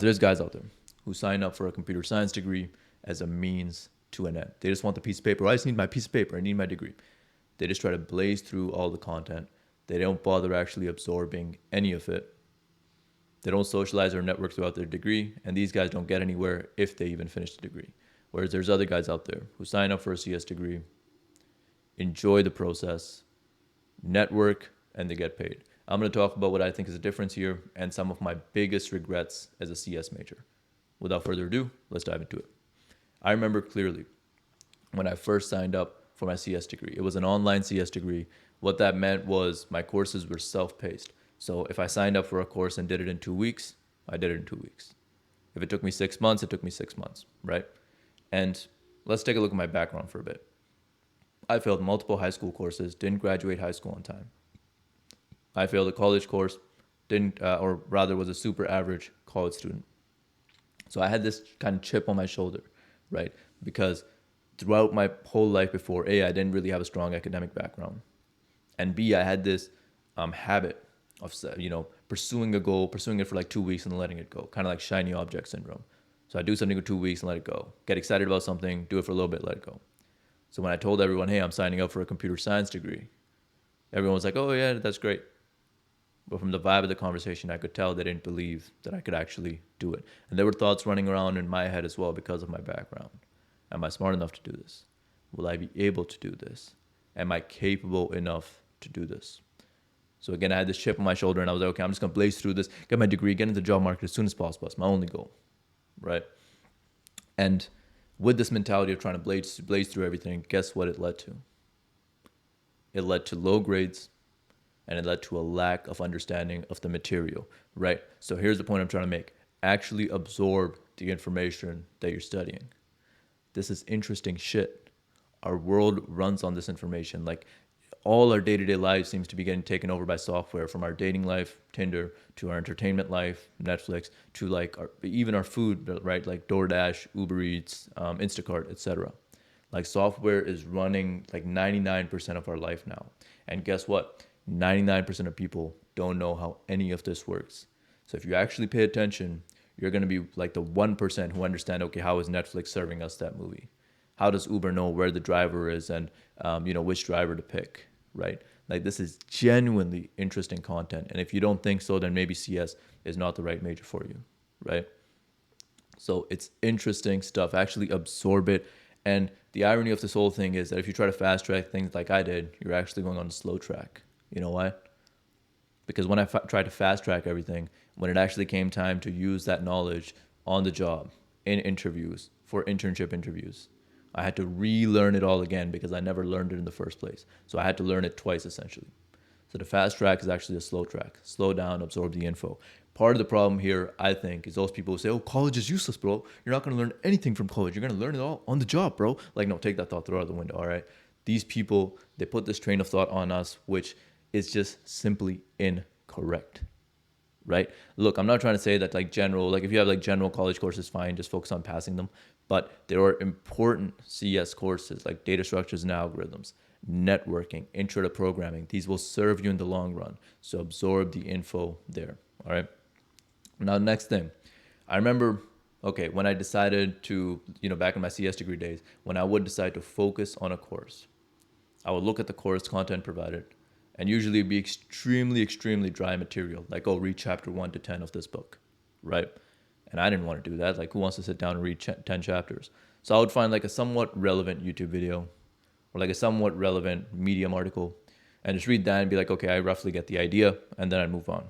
There's guys out there who sign up for a computer science degree as a means to an end. They just want the piece of paper. I just need my piece of paper. I need my degree. They just try to blaze through all the content. They don't bother actually absorbing any of it. They don't socialize or network throughout their degree, and these guys don't get anywhere if they even finish the degree. Whereas there's other guys out there who sign up for a CS degree, enjoy the process, network, and they get paid. I'm going to talk about what I think is the difference here and some of my biggest regrets as a CS major. Without further ado, let's dive into it. I remember clearly when I first signed up for my CS degree. It was an online CS degree. What that meant was my courses were self-paced. So if I signed up for a course and did it in 2 weeks, I did it in 2 weeks. If it took me 6 months, it took me 6 months, right? And let's take a look at my background for a bit. I failed multiple high school courses, didn't graduate high school on time. I failed a college course, or rather was a super average college student. So I had this kind of chip on my shoulder, right? Because throughout my whole life before, A, I didn't really have a strong academic background. And B, I had this habit of, pursuing a goal, pursuing it for like 2 weeks and then letting it go, kind of like shiny object syndrome. So I do something for 2 weeks and let it go. Get excited about something, do it for a little bit, let it go. So when I told everyone, hey, I'm signing up for a computer science degree, everyone was like, oh yeah, that's great. But from the vibe of the conversation, I could tell they didn't believe that I could actually do it. And there were thoughts running around in my head as well because of my background. Am I smart enough to do this? Will I be able to do this? Am I capable enough to do this? So again, I had this chip on my shoulder and I was like, okay, I'm just going to blaze through this, get my degree, get into the job market as soon as possible. That's my only goal, right? And with this mentality of trying to blaze through everything, guess what it led to? It led to low grades and it led to a lack of understanding of the material, right? So here's the point I'm trying to make. Actually absorb the information that you're studying. This is interesting shit. Our world runs on this information. Like all our day-to-day lives seems to be getting taken over by software, from our dating life, Tinder, to our entertainment life, Netflix, to like even our food, right? Like DoorDash, Uber Eats, Instacart, etc. Like software is running like 99% of our life now. And guess what? 99% of people don't know how any of this works. So if you actually pay attention, you're going to be like the 1% who understand, okay, how is Netflix serving us that movie? How does Uber know where the driver is and, which driver to pick, right? Like this is genuinely interesting content. And if you don't think so, then maybe CS is not the right major for you, right? So it's interesting stuff. Actually absorb it. And the irony of this whole thing is that if you try to fast track things like I did, you're actually going on a slow track. You know why? Because when I tried to fast track everything, when it actually came time to use that knowledge on the job, in interviews, for internship interviews, I had to relearn it all again because I never learned it in the first place. So I had to learn it twice essentially. So the fast track is actually a slow track. Slow down, absorb the info. Part of the problem here, I think, is those people who say, oh, college is useless, bro. You're not going to learn anything from college. You're going to learn it all on the job, bro. Like, no, take that thought, throw it out the window, all right? These people, they put this train of thought on us, which is just simply incorrect, right? Look, I'm not trying to say that like if you have like general college courses, fine, just focus on passing them. But there are important CS courses like data structures and algorithms, networking, intro to programming. These will serve you in the long run. So absorb the info there, all right? Now, next thing, I remember, okay, when I decided to, back in my CS degree days, when I would decide to focus on a course, I would look at the course content provided, and usually it'd be extremely, extremely dry material, like, oh, read chapter 1 to 10 of this book, right? And I didn't want to do that. Like, who wants to sit down and read 10 chapters? So I would find like a somewhat relevant YouTube video or like a somewhat relevant Medium article and just read that and be like, okay, I roughly get the idea, and then I'd move on.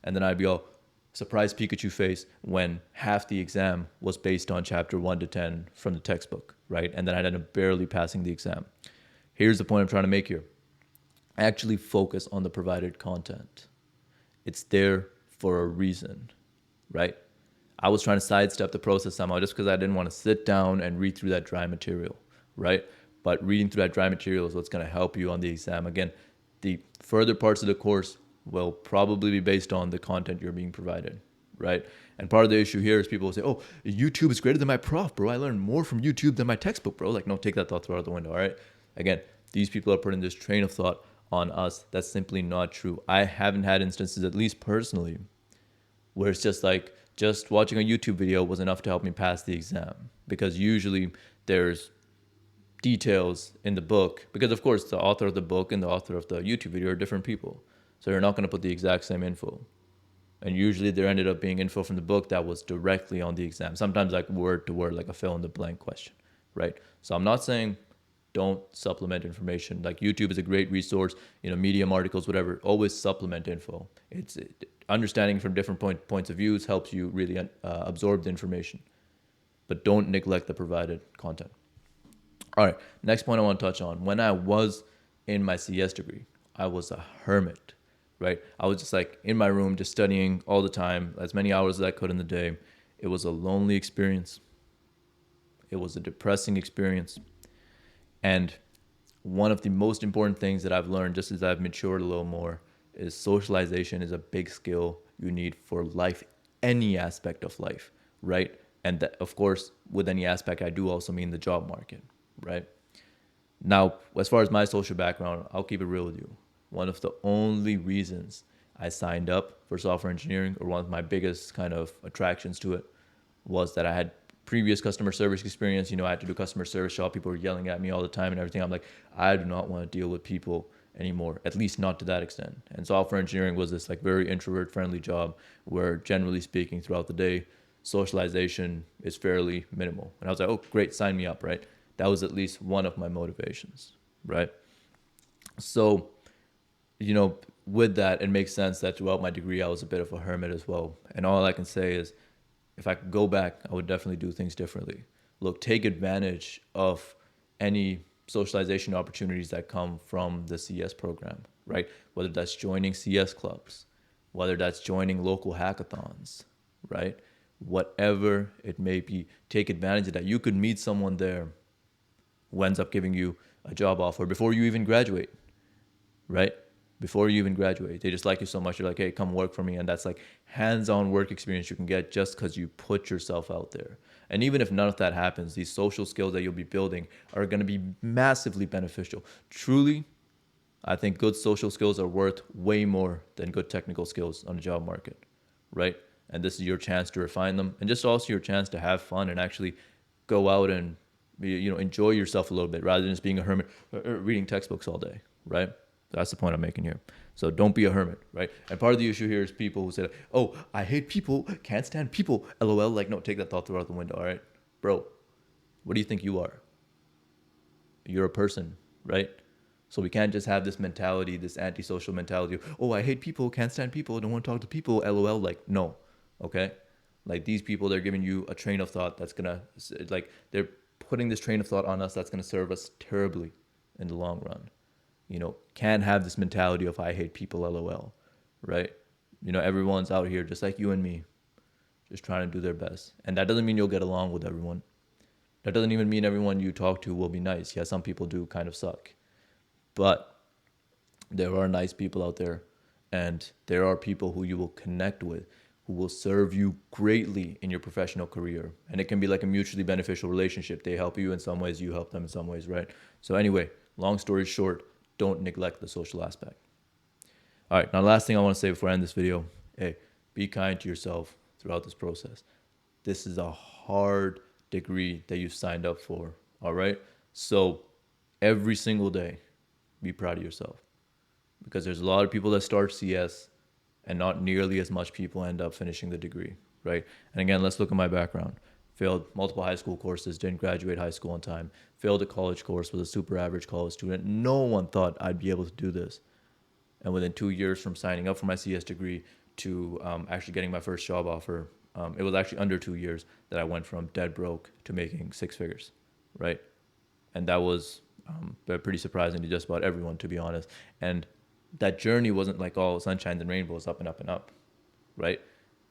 And then I'd be all surprised Pikachu face when half the exam was based on chapter 1 to 10 from the textbook, right? And then I'd end up barely passing the exam. Here's the point I'm trying to make here. Actually focus on the provided content. It's there for a reason, right? I was trying to sidestep the process somehow just because I didn't want to sit down and read through that dry material, right? But reading through that dry material is what's going to help you on the exam. Again, the further parts of the course will probably be based on the content you're being provided, right? And part of the issue here is people will say, oh, YouTube is greater than my prof, bro. I learned more from YouTube than my textbook, bro. Like, no, take that thought, throw it out the window, all right? Again, these people are putting this train of thought on us. That's simply not true. I haven't had instances, at least personally, where it's just like just watching a YouTube video was enough to help me pass the exam, because usually there's details in the book, because of course the author of the book and the author of the YouTube video are different people. So you're not going to put the exact same info. And usually there ended up being info from the book that was directly on the exam. Sometimes like word to word, like a fill in the blank question, right? So I'm not saying don't supplement information. Like YouTube is a great resource, Medium articles, whatever, always supplement info. Understanding from different points of views helps you really absorb the information, but don't neglect the provided content. All right, next point I want to touch on. When I was in my CS degree, I was a hermit, right? I was just like in my room, just studying all the time, as many hours as I could in the day. It was a lonely experience. It was a depressing experience. And one of the most important things that I've learned just as I've matured a little more is socialization is a big skill you need for life, any aspect of life, right? And that, of course, with any aspect, I do also mean the job market, right? Now, as far as my social background, I'll keep it real with you. One of the only reasons I signed up for software engineering, or one of my biggest kind of attractions to it, was that I had previous customer service experience. I had to do customer service job. People were yelling at me all the time and everything. I'm like, I do not want to deal with people anymore, at least not to that extent. And software engineering was this like very introvert friendly job where, generally speaking, throughout the day, socialization is fairly minimal. And I was like, oh, great, sign me up, right? That was at least one of my motivations, right? So, with that, it makes sense that throughout my degree, I was a bit of a hermit as well. And all I can say is, if I could go back, I would definitely do things differently. Look, take advantage of any socialization opportunities that come from the CS program, right? Whether that's joining CS clubs, whether that's joining local hackathons, right? Whatever it may be, take advantage of that. You could meet someone there who ends up giving you a job offer before you even graduate, right? Before you even graduate, they just like you so much. You're like, hey, come work for me. And that's like hands-on work experience you can get just because you put yourself out there. And even if none of that happens, these social skills that you'll be building are going to be massively beneficial. Truly, I think good social skills are worth way more than good technical skills on the job market, right? And this is your chance to refine them, and just also your chance to have fun and actually go out and enjoy yourself a little bit, rather than just being a hermit reading textbooks all day, right? That's the point I'm making here. So don't be a hermit, right? And part of the issue here is people who say, oh, I hate people, can't stand people, LOL. Like, no, take that thought through out the window, all right? Bro, what do you think you are? You're a person, right? So we can't just have this mentality, this antisocial mentality of, oh, I hate people, can't stand people, don't want to talk to people, LOL. Like, no, okay? Like, these people, they're giving you a train of thought that's going to, like, they're putting this train of thought on us that's going to serve us terribly in the long run. Can't have this mentality of I hate people, LOL, right? Everyone's out here just like you and me, just trying to do their best. And that doesn't mean you'll get along with everyone. That doesn't even mean everyone you talk to will be nice. Yeah, some people do kind of suck. But there are nice people out there, and there are people who you will connect with, who will serve you greatly in your professional career. And it can be like a mutually beneficial relationship. They help you in some ways, you help them in some ways, right? So anyway, long story short, don't neglect the social aspect. All right, now the last thing I want to say before I end this video, hey, be kind to yourself throughout this process. This is a hard degree that you signed up for, all right? So every single day, be proud of yourself, because there's a lot of people that start CS and not nearly as much people end up finishing the degree, right? And again, let's look at my background. Failed multiple high school courses, didn't graduate high school on time, failed a college course, was a super average college student. No one thought I'd be able to do this. And within 2 years from signing up for my CS degree to actually getting my first job offer, it was actually under 2 years that I went from dead broke to making six figures, right? And that was pretty surprising to just about everyone, to be honest. And that journey wasn't like all sunshine and rainbows, up and up and up, right?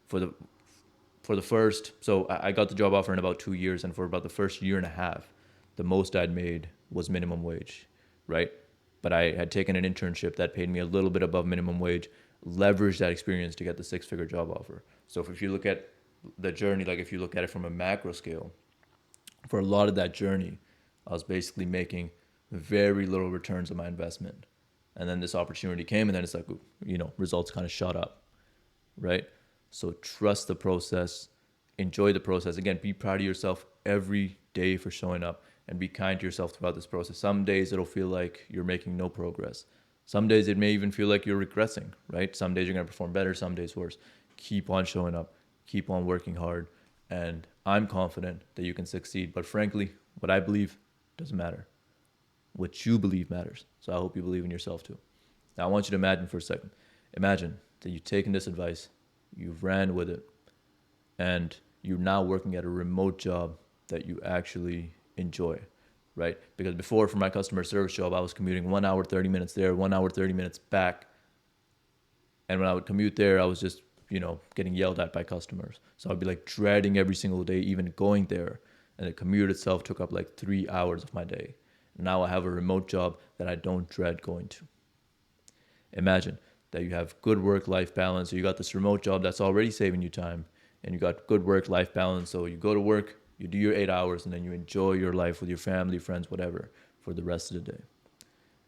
For the first, so I got the job offer in about 2 years, and for about the first year and a half, the most I'd made was minimum wage, right? But I had taken an internship that paid me a little bit above minimum wage, leveraged that experience to get the six-figure job offer. So if you look at the journey, like if you look at it from a macro scale, for a lot of that journey, I was basically making very little returns on my investment. And then this opportunity came, and then it's like, results kind of shot up, right? So trust the process, enjoy the process. Again, be proud of yourself every day for showing up and be kind to yourself throughout this process. Some days it'll feel like you're making no progress. Some days it may even feel like you're regressing, right? Some days you're going to perform better, some days worse. Keep on showing up, keep on working hard, and I'm confident that you can succeed. But frankly, what I believe doesn't matter. What you believe matters. So I hope you believe in yourself too. Now I want you to imagine for a second. Imagine that you've taken this advice, you've ran with it, and you're now working at a remote job that you actually enjoy, right? Because before, for my customer service job, I was commuting 1 hour, 30 minutes there, 1 hour, 30 minutes back. And when I would commute there, I was just, getting yelled at by customers. So I'd be like dreading every single day, even going there. And the commute itself took up like 3 hours of my day. Now I have a remote job that I don't dread going to. Imagine that you have good work-life balance. So you got this remote job that's already saving you time, and you got good work-life balance. So you go to work, you do your 8 hours, and then you enjoy your life with your family, friends, whatever, for the rest of the day.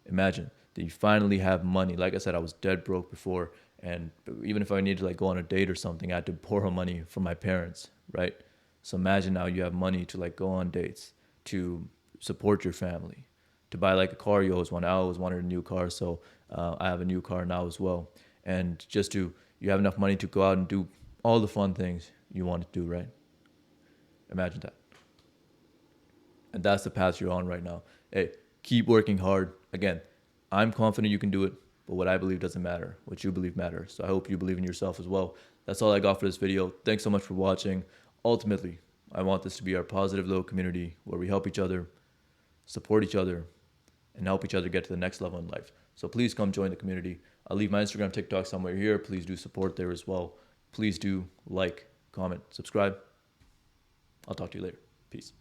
Imagine that you finally have money. Like I said, I was dead broke before, and even if I needed to like go on a date or something, I had to borrow money from my parents, right? So imagine now you have money to like go on dates, to support your family, to buy like a car you always wanted. I always wanted a new car, so I have a new car now as well. And just to you have enough money to go out and do all the fun things you want to do, right? Imagine that. And that's the path you're on right now. Hey, keep working hard. Again, I'm confident you can do it, but what I believe doesn't matter. What you believe matters. So I hope you believe in yourself as well. That's all I got for this video. Thanks so much for watching. Ultimately, I want this to be our positive little community where we help each other, support each other, and help each other get to the next level in life. So please come join the community. I'll leave my Instagram, TikTok somewhere here. Please do support there as well. Please do like, comment, subscribe. I'll talk to you later. Peace.